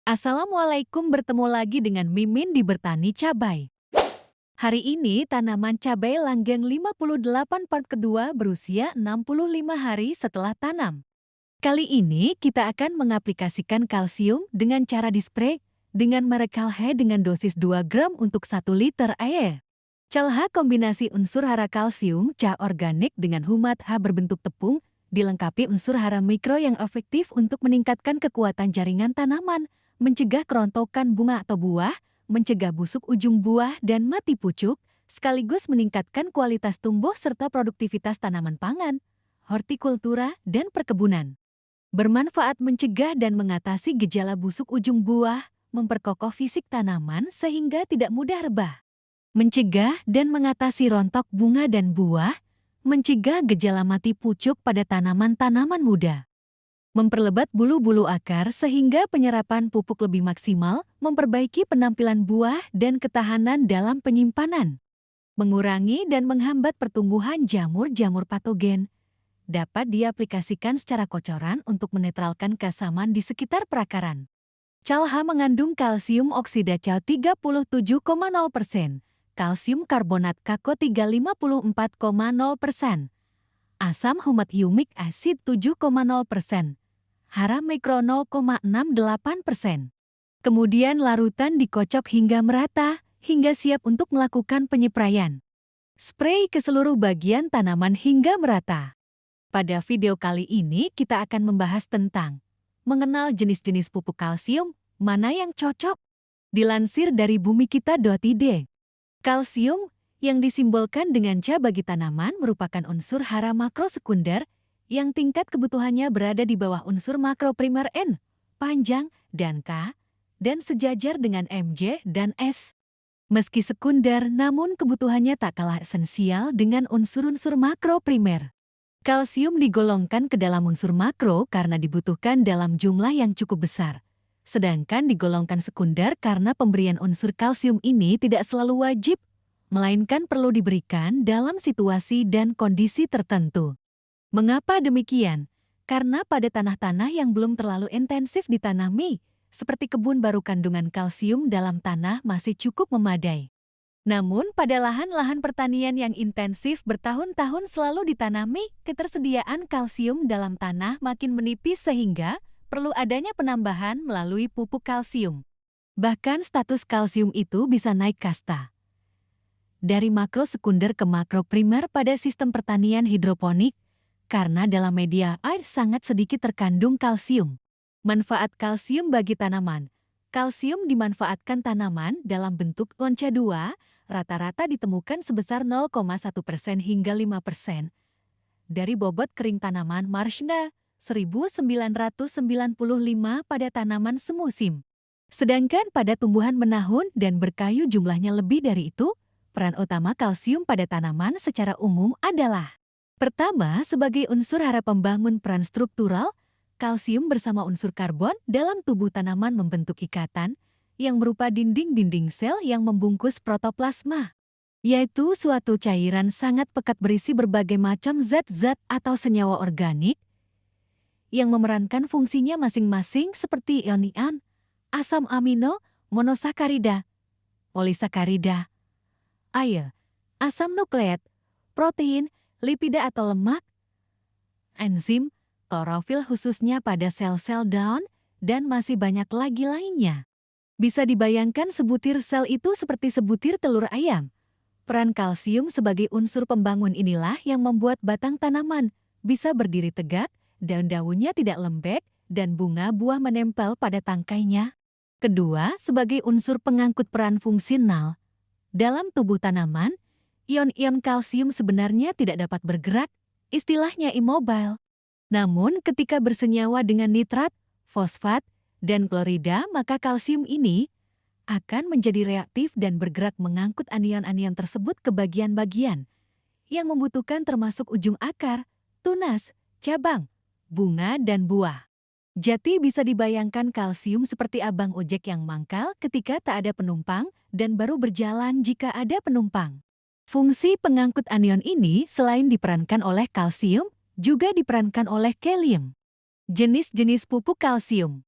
Assalamualaikum, bertemu lagi dengan Mimin di Bertani Cabai. Hari ini tanaman cabai langgeng 58 part kedua berusia 65 hari setelah tanam. Kali ini kita akan mengaplikasikan kalsium dengan cara dispray dengan merek Calhe dengan dosis 2 gram untuk 1 liter air. Calha kombinasi unsur hara kalsium Ca organik dengan humat H berbentuk tepung, dilengkapi unsur hara mikro yang efektif untuk meningkatkan kekuatan jaringan tanaman, mencegah kerontokan bunga atau buah, mencegah busuk ujung buah dan mati pucuk, sekaligus meningkatkan kualitas tumbuh serta produktivitas tanaman pangan, hortikultura, dan perkebunan. Bermanfaat mencegah dan mengatasi gejala busuk ujung buah, memperkokoh fisik tanaman sehingga tidak mudah rebah. Mencegah dan mengatasi rontok bunga dan buah, mencegah gejala mati pucuk pada tanaman-tanaman muda. Memperlebat bulu-bulu akar sehingga penyerapan pupuk lebih maksimal, memperbaiki penampilan buah dan ketahanan dalam penyimpanan. Mengurangi dan menghambat pertumbuhan jamur-jamur patogen. Dapat diaplikasikan secara kocoran untuk menetralkan keasaman di sekitar perakaran. Calha mengandung kalsium oksida Ca 37,0%, kalsium karbonat Kako 354,0%, asam humat humic acid 7,0%, hara mikro 0,68%. Kemudian larutan dikocok hingga merata, hingga siap untuk melakukan penyepraian. Spray ke seluruh bagian tanaman hingga merata. Pada video kali ini kita akan membahas tentang mengenal jenis-jenis pupuk kalsium, mana yang cocok. Dilansir dari bumikita.id, kalsium yang disimbolkan dengan Ca bagi tanaman merupakan unsur hara makro sekunder yang tingkat kebutuhannya berada di bawah unsur makro primer N, panjang, dan K, dan sejajar dengan Mj dan S. Meski sekunder, namun kebutuhannya tak kalah esensial dengan unsur-unsur makro primer. Kalsium digolongkan ke dalam unsur makro karena dibutuhkan dalam jumlah yang cukup besar. Sedangkan digolongkan sekunder karena pemberian unsur kalsium ini tidak selalu wajib, melainkan perlu diberikan dalam situasi dan kondisi tertentu. Mengapa demikian? Karena pada tanah-tanah yang belum terlalu intensif ditanami, seperti kebun baru kandungan kalsium dalam tanah masih cukup memadai. Namun pada lahan-lahan pertanian yang intensif bertahun-tahun selalu ditanami, ketersediaan kalsium dalam tanah makin menipis sehingga perlu adanya penambahan melalui pupuk kalsium. Bahkan status kalsium itu bisa naik kasta. Dari makro sekunder ke makro primer pada sistem pertanian hidroponik, karena dalam media air sangat sedikit terkandung kalsium. Manfaat kalsium bagi tanaman. Kalsium dimanfaatkan tanaman dalam bentuk onca 2, rata-rata ditemukan sebesar 0,1% hingga 5% dari bobot kering tanaman Marshna 1995 pada tanaman semusim. Sedangkan pada tumbuhan menahun dan berkayu jumlahnya lebih dari itu, peran utama kalsium pada tanaman secara umum adalah: pertama, sebagai unsur hara pembangun peran struktural, kalsium bersama unsur karbon dalam tubuh tanaman membentuk ikatan yang berupa dinding-dinding sel yang membungkus protoplasma, yaitu suatu cairan sangat pekat berisi berbagai macam zat-zat atau senyawa organik yang memerankan fungsinya masing-masing seperti ion-ion, asam amino, monosakarida, polisakarida, air, asam nukleat, protein, lipida atau lemak, enzim, klorofil khususnya pada sel-sel daun, dan masih banyak lagi lainnya. Bisa dibayangkan sebutir sel itu seperti sebutir telur ayam. Peran kalsium sebagai unsur pembangun inilah yang membuat batang tanaman bisa berdiri tegak, daun-daunnya tidak lembek, dan bunga buah menempel pada tangkainya. Kedua, sebagai unsur pengangkut peran fungsional. Dalam tubuh tanaman, ion-ion kalsium sebenarnya tidak dapat bergerak, istilahnya immobile. Namun ketika bersenyawa dengan nitrat, fosfat, dan klorida, maka kalsium ini akan menjadi reaktif dan bergerak mengangkut anion-anion tersebut ke bagian-bagian yang membutuhkan termasuk ujung akar, tunas, cabang, bunga, dan buah. Jadi bisa dibayangkan kalsium seperti abang ojek yang mangkal ketika tak ada penumpang dan baru berjalan jika ada penumpang. Fungsi pengangkut anion ini selain diperankan oleh kalsium, juga diperankan oleh kalium. Jenis-jenis pupuk kalsium.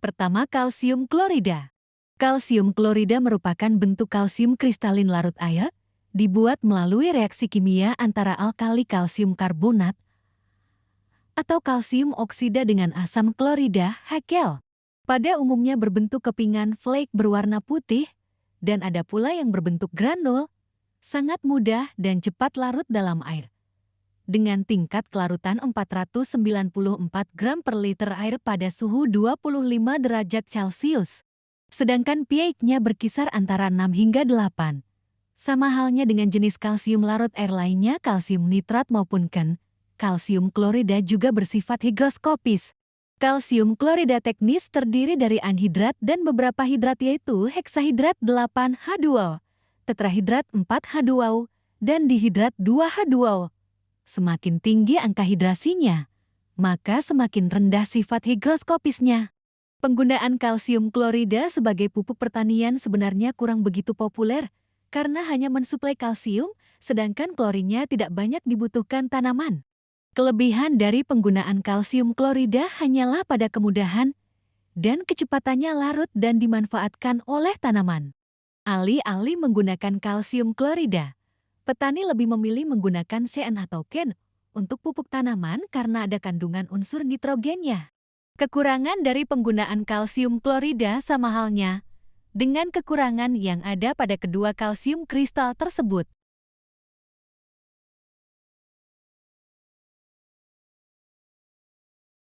Pertama, kalsium klorida. Kalsium klorida merupakan bentuk kalsium kristalin larut air, dibuat melalui reaksi kimia antara alkali kalsium karbonat atau kalsium oksida dengan asam klorida (HCl). Pada umumnya berbentuk kepingan flake berwarna putih, dan ada pula yang berbentuk granul, sangat mudah dan cepat larut dalam air. Dengan tingkat kelarutan 494 gram per liter air pada suhu 25 derajat Celcius. Sedangkan pH-nya berkisar antara 6 hingga 8. Sama halnya dengan jenis kalsium larut air lainnya, kalsium nitrat maupun kalsium klorida juga bersifat higroskopis. Kalsium klorida teknis terdiri dari anhidrat dan beberapa hidrat yaitu heksahidrat 8H2O, tetrahidrat 4H2O, dan dihidrat 2H2O. Semakin tinggi angka hidrasinya, maka semakin rendah sifat higroskopisnya. Penggunaan kalsium klorida sebagai pupuk pertanian sebenarnya kurang begitu populer karena hanya mensuplai kalsium, sedangkan klorinnya tidak banyak dibutuhkan tanaman. Kelebihan dari penggunaan kalsium klorida hanyalah pada kemudahan dan kecepatannya larut dan dimanfaatkan oleh tanaman. Alih-alih menggunakan kalsium klorida, petani lebih memilih menggunakan CN atau KEN untuk pupuk tanaman karena ada kandungan unsur nitrogennya. Kekurangan dari penggunaan kalsium klorida sama halnya dengan kekurangan yang ada pada kedua kalsium kristal tersebut.